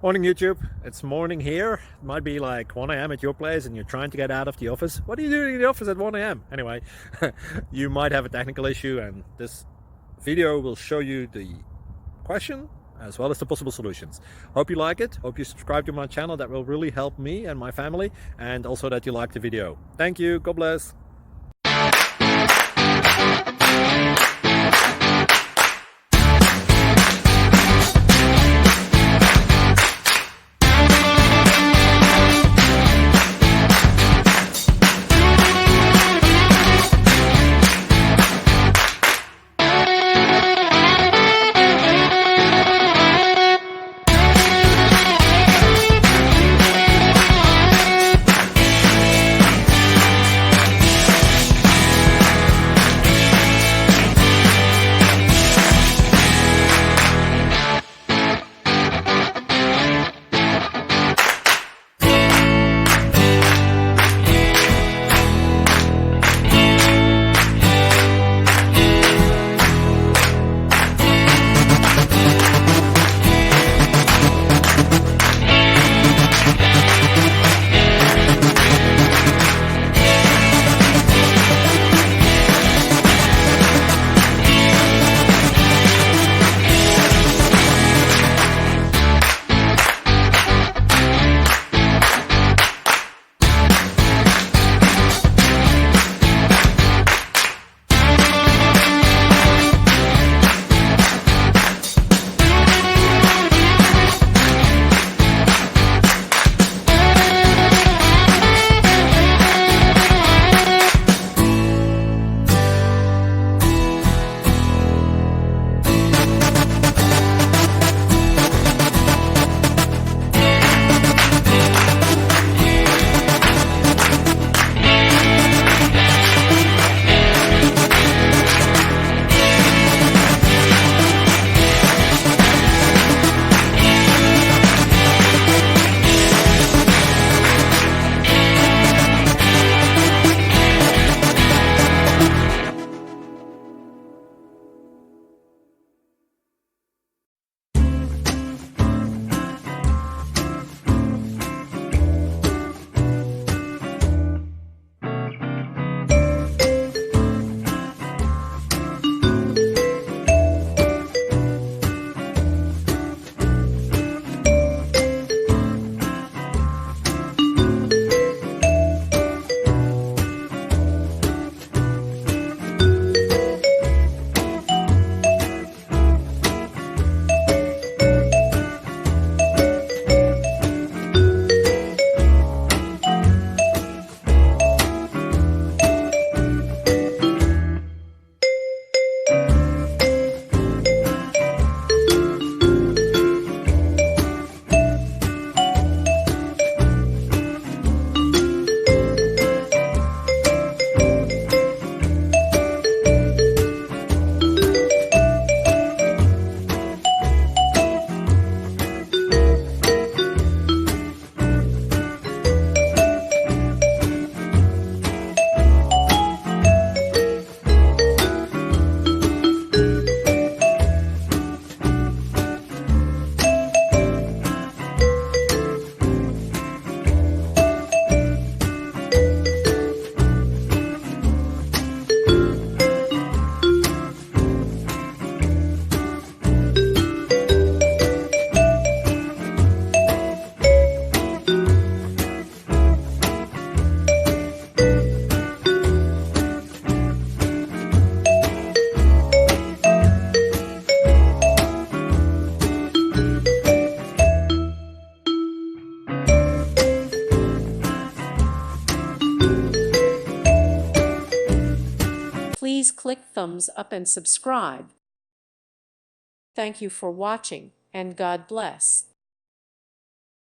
Morning YouTube, it's morning here. It might be like 1 a.m. at your place and you're trying to get out of the office. What are you doing in the office at 1 a.m.? Anyway, you might have a technical issue and this video will show you the question as well as the possible solutions. Hope you like it, hope you subscribe to my channel. That will really help me and my family, and also that you like the video. Thank you, God bless. Please click thumbs up and subscribe. Thank you for watching, and God bless.